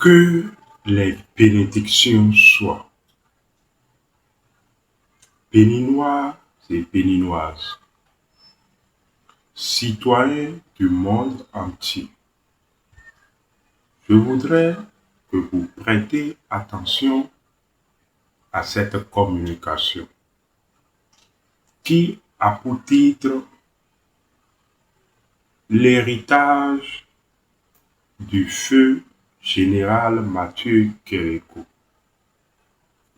Que les bénédictions soient. Béninois et béninoises, citoyens du monde entier, je voudrais que vous prêtez attention à cette communication qui a pour titre l'héritage du feu général Mathieu Kérékou.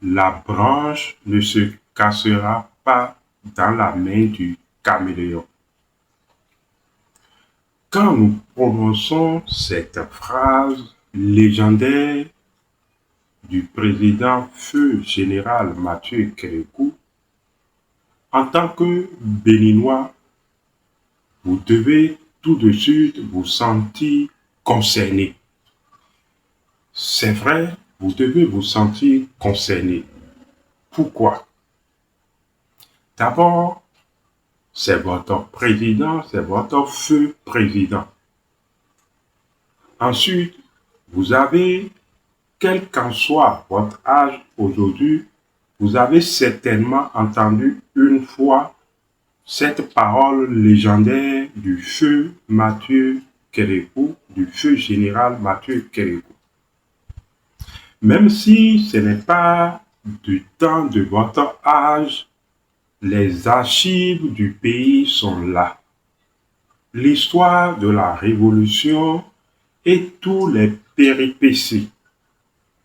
La branche ne se cassera pas dans la main du caméléon. Quand nous prononçons cette phrase légendaire du président feu général Mathieu Kérékou, en tant que Béninois, vous devez tout de suite vous sentir concerné. C'est vrai, vous devez vous sentir concerné. Pourquoi? D'abord, c'est votre président, c'est votre feu président. Ensuite, vous avez, quel qu'en soit votre âge aujourd'hui, vous avez certainement entendu une fois cette parole légendaire du feu Mathieu Kérékou, du feu général Mathieu Kérékou. Même si ce n'est pas du temps de votre âge, les archives du pays sont là. L'histoire de la Révolution et tous les péripéties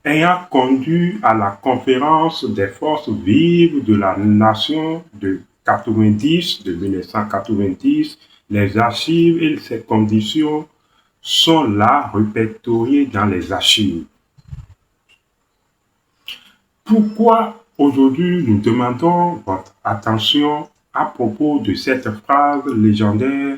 ayant conduit à la conférence des forces vives de la nation de 1990, les archives et ces conditions sont là répertoriées dans les archives. Pourquoi aujourd'hui nous demandons votre attention à propos de cette phrase légendaire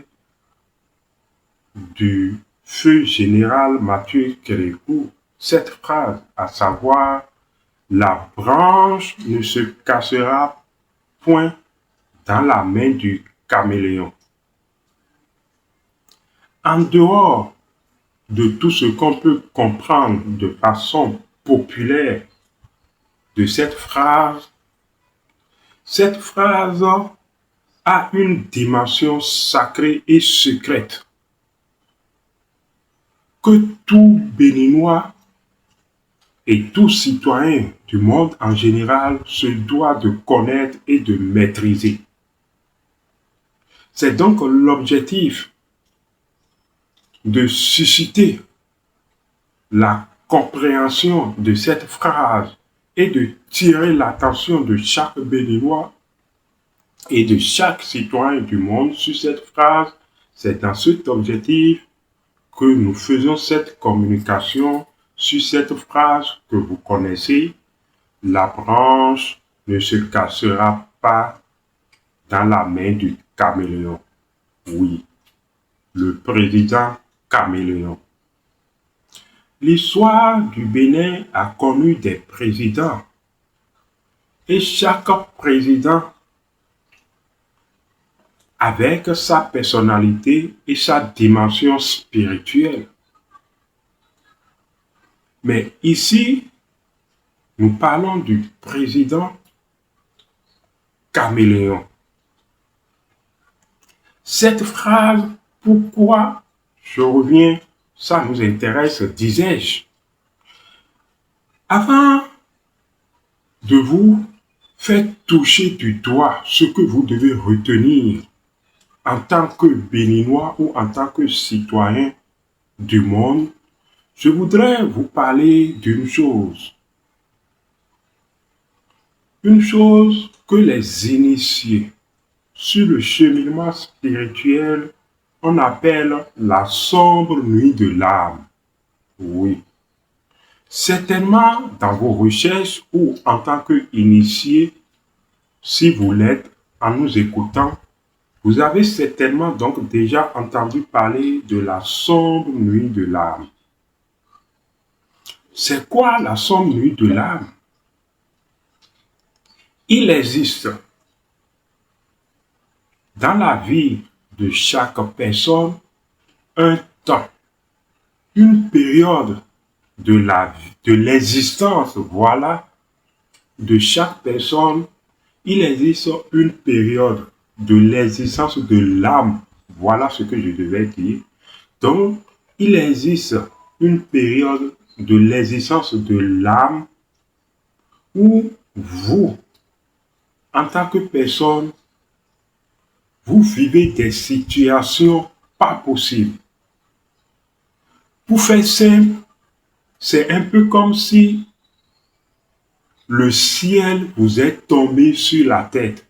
du feu général Mathieu Kérékou? Cette phrase, à savoir, la branche ne se cassera point dans la main du caméléon. En dehors de tout ce qu'on peut comprendre de façon populaire de cette phrase a une dimension sacrée et secrète que tout Béninois et tout citoyen du monde en général se doit de connaître et de maîtriser. C'est donc l'objectif de susciter la compréhension de cette phrase et de tirer l'attention de chaque Béninois et de chaque citoyen du monde sur cette phrase. C'est dans cet objectif que nous faisons cette communication sur cette phrase que vous connaissez. La branche ne se cassera pas dans la main du caméléon. Oui, le président caméléon. L'histoire du Bénin a connu des présidents et chaque président avec sa personnalité et sa dimension spirituelle. Mais ici, nous parlons du président caméléon. Cette phrase, pourquoi je reviens, ça nous intéresse, disais-je. Avant de vous faire toucher du doigt ce que vous devez retenir en tant que Béninois ou en tant que citoyen du monde, je voudrais vous parler d'une chose. Une chose que les initiés sur le cheminement spirituel, on appelle la sombre nuit de l'âme. Oui. Certainement, dans vos recherches ou en tant qu'initié, si vous l'êtes, en nous écoutant, vous avez certainement donc déjà entendu parler de la sombre nuit de l'âme. C'est quoi la sombre nuit de l'âme? Il existe dans la vie de chaque personne un temps, une période de l'existence, voilà, de chaque personne, il existe une période de l'existence de l'âme. Voilà ce que je devais dire. Donc, il existe une période de l'existence de l'âme où vous, en tant que personne, vous vivez des situations pas possibles. Pour faire simple, c'est un peu comme si le ciel vous est tombé sur la tête.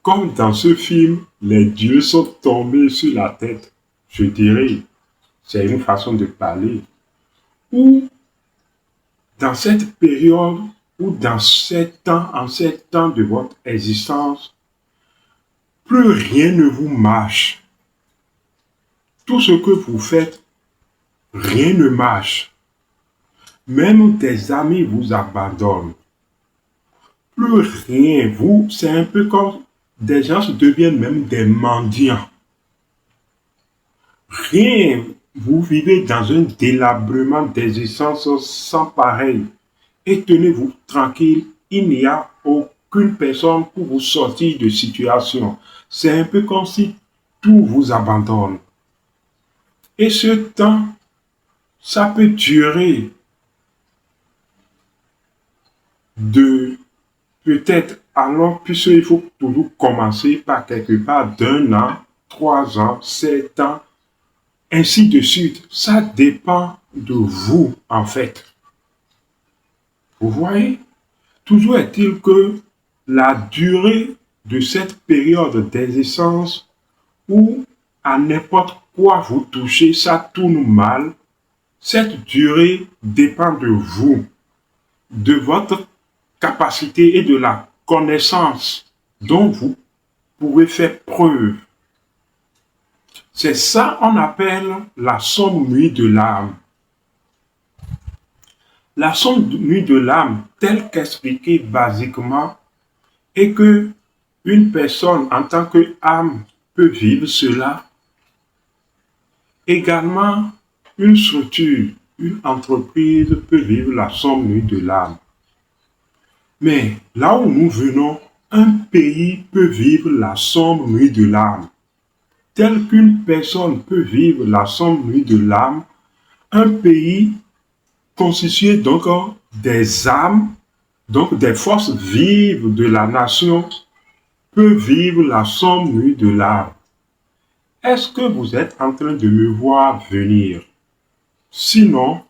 Comme dans ce film, les dieux sont tombés sur la tête. Je dirais, c'est une façon de parler. Ou dans cette période, ou dans en ces temps de votre existence, plus rien ne vous marche. Tout ce que vous faites, rien ne marche. Même tes amis vous abandonnent. Plus rien, c'est un peu comme des gens deviennent même des mendiants. Rien, vous vivez dans un délabrement d'existence sans pareil. Et tenez-vous tranquille, il n'y a aucune personne pour vous sortir de situation. C'est un peu comme si tout vous abandonne. Et ce temps, ça peut durer de peut-être, alors, puisqu'il faut toujours commencer par quelque part d'1 an, 3 ans, 7 ans, ainsi de suite. Ça dépend de vous, en fait. Vous voyez? Toujours est-il que la durée de cette période d'existence où à n'importe quoi vous touchez, ça tourne mal, cette durée dépend de vous, de votre capacité et de la connaissance dont vous pouvez faire preuve. C'est ça qu'on appelle la somme nuit de l'âme. La somme nuit de l'âme, telle qu'expliquée basiquement, est que une personne en tant qu'âme peut vivre cela. Également, une structure, une entreprise peut vivre la somme nuit de l'âme. Mais là où nous venons, un pays peut vivre la somme nuit de l'âme. Tel qu'une personne peut vivre la somme nuit de l'âme, un pays constitué donc des âmes, donc des forces vives de la nation, peut vivre la somme nuit de l'âme. Est-ce que vous êtes en train de me voir venir? Sinon,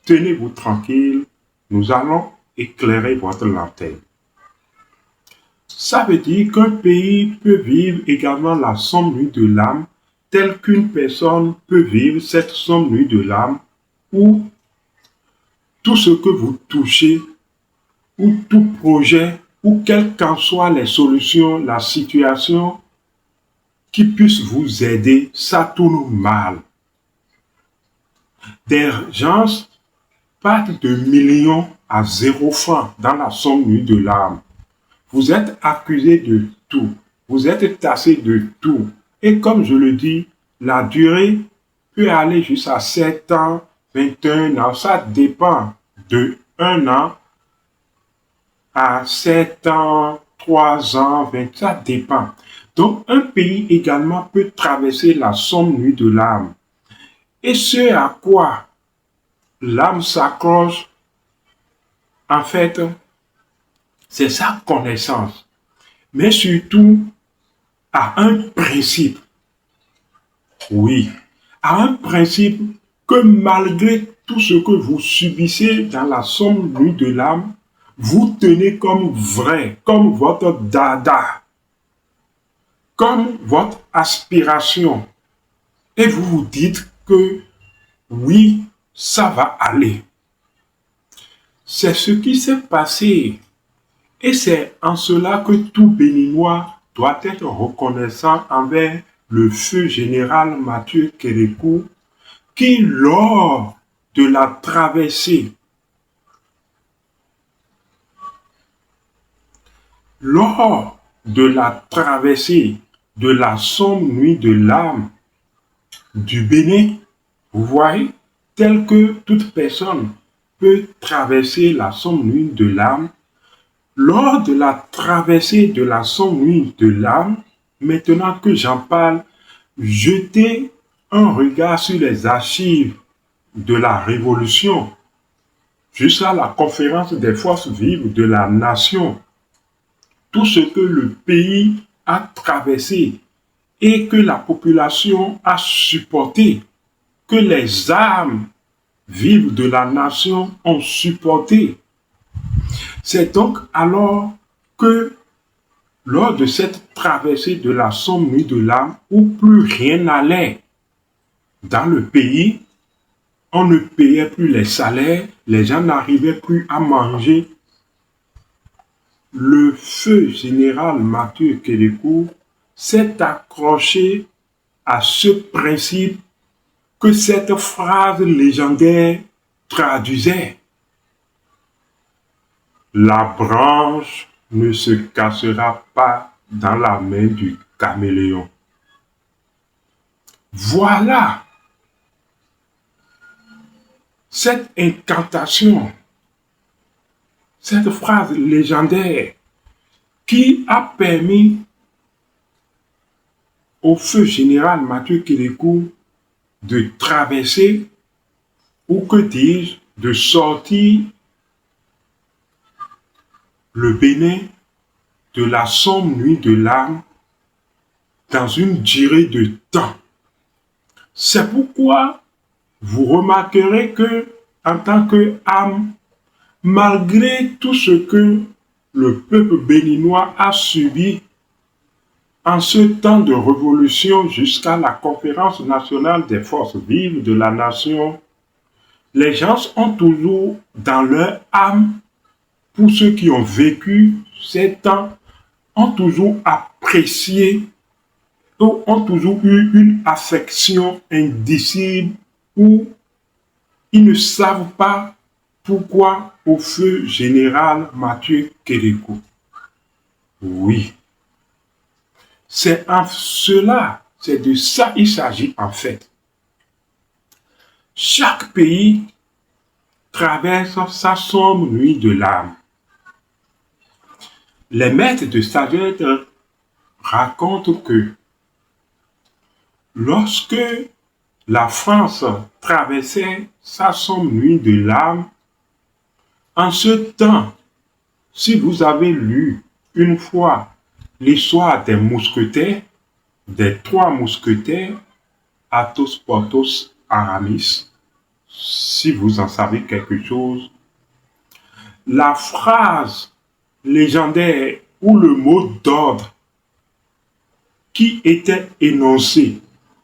tenez-vous tranquille, nous allons éclairer votre lanterne. Ça veut dire qu'un pays peut vivre également la somme nuit de l'âme, telle qu'une personne peut vivre cette somme nuit de l'âme, où tout ce que vous touchez, ou tout projet, ou quelles qu'en soient les solutions, la situation qui puisse vous aider, ça tourne mal. Des gens partent de millions à 0 francs dans la somme nuit de l'âme. Vous êtes accusé de tout. Vous êtes tassé de tout. Et comme je le dis, la durée peut aller jusqu'à 7 ans, 21 ans. Ça dépend de 1 an à 7 ans, 3 ans, 20 ans. Ça dépend. Donc, un pays également peut traverser la somme nuit de l'âme. Et ce à quoi l'âme s'accroche, en fait, c'est sa connaissance, mais surtout à un principe. Oui, à un principe que malgré tout ce que vous subissez dans la somme nuit de l'âme, vous tenez comme vrai, comme votre dada, comme votre aspiration. Et vous vous dites que oui, ça va aller. C'est ce qui s'est passé. Et c'est en cela que tout Béninois doit être reconnaissant envers le feu général Mathieu Kérékou, qui, lors de la traversée, de la somme nuit de l'âme du Bénin, vous voyez, tel que toute personne peut traverser la sombre nuit de l'âme. Lors de la traversée de la sombre nuit de l'âme, maintenant que j'en parle, jetez un regard sur les archives de la Révolution, jusqu'à la conférence des forces vives de la nation. Tout ce que le pays a traversé et que la population a supporté, que les âmes vives de la nation ont supporté. C'est donc alors que lors de cette traversée de la sombre nuit de l'âme, où plus rien n'allait dans le pays, on ne payait plus les salaires, les gens n'arrivaient plus à manger, le feu général Mathieu Kérékou s'est accroché à ce principe que cette phrase légendaire traduisait. La branche ne se cassera pas dans la main du caméléon. Voilà cette incantation, cette phrase légendaire qui a permis au feu général Mathieu Kérékou de traverser, ou que dis-je, de sortir le Bénin de la sombre nuit de l'âme dans une durée de temps. C'est pourquoi vous remarquerez que, en tant qu'âme, malgré tout ce que le peuple béninois a subi en ce temps de révolution jusqu'à la conférence nationale des forces vives de la nation, les gens ont toujours dans leur âme, pour ceux qui ont vécu ces temps, ont toujours apprécié ou ont toujours eu une affection indicible où ils ne savent pas pourquoi au feu général Mathieu Kérékou. Oui, c'est en cela, c'est de ça il s'agit en fait. Chaque pays traverse sa sombre nuit de l'âme. Les maîtres de sagesse racontent que lorsque la France traversait sa sombre nuit de l'âme, en ce temps, si vous avez lu une fois l'histoire des mousquetaires, des 3 mousquetaires, Athos, Porthos, Aramis, si vous en savez quelque chose, la phrase légendaire ou le mot d'ordre qui était énoncé,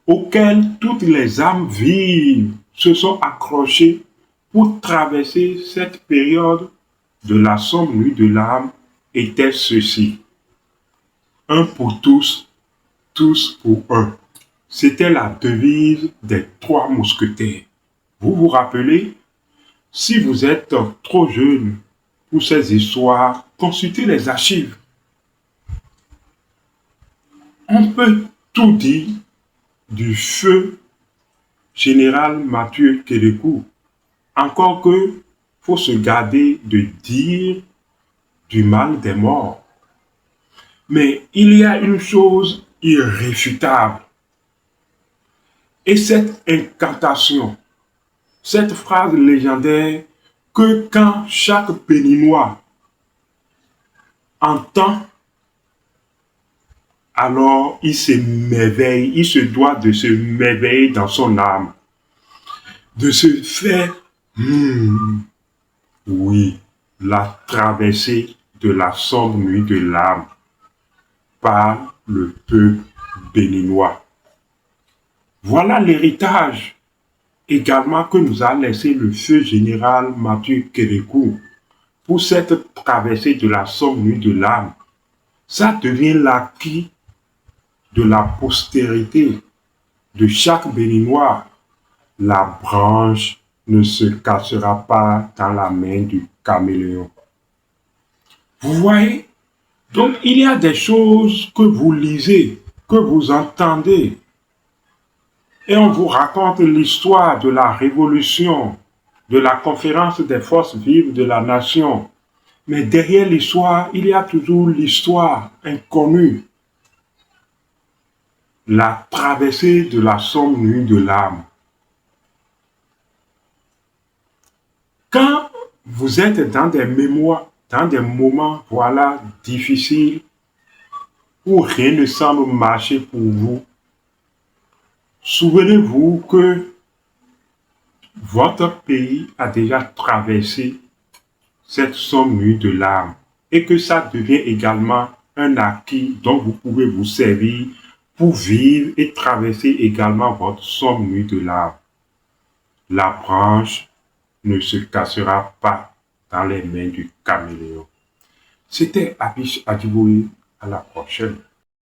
auquel toutes les âmes vives se sont accrochées pour traverser cette période de la sombre nuit de l'âme, était ceci. Un pour tous, tous pour un. C'était la devise des 3 mousquetaires. Vous vous rappelez? Si vous êtes trop jeune pour ces histoires, consultez les archives. On peut tout dire du feu général Mathieu Kérékou. Encore que, faut se garder de dire du mal des morts. Mais il y a une chose irréfutable. Et cette incantation, cette phrase légendaire que quand chaque Béninois entend, alors il s'émerveille, il se doit de se merveiller dans son âme, de se faire, oui, la traversée de la sombre nuit de l'âme par le peuple béninois. Voilà l'héritage également que nous a laissé le feu général Mathieu Kérékou pour cette traversée de la sombre nuit de l'âme. Ça devient l'acquis de la postérité de chaque Béninois. La branche ne se cassera pas dans la main du caméléon. Vous voyez? Donc il y a des choses que vous lisez, que vous entendez, et on vous raconte l'histoire de la Révolution, de la conférence des forces vives de la nation. Mais derrière l'histoire, il y a toujours l'histoire inconnue. La traversée de la sombre nuit de l'âme. Quand vous êtes dans des mémoires, dans des moments, voilà, difficiles, où rien ne semble marcher pour vous, souvenez-vous que votre pays a déjà traversé cette sombre nuit de l'âme et que ça devient également un acquis dont vous pouvez vous servir pour vivre et traverser également votre sombre nuit de l'âme. La branche ne se cassera pas dans les mains du caméléon. C'était Abish Adjiboye. À la prochaine.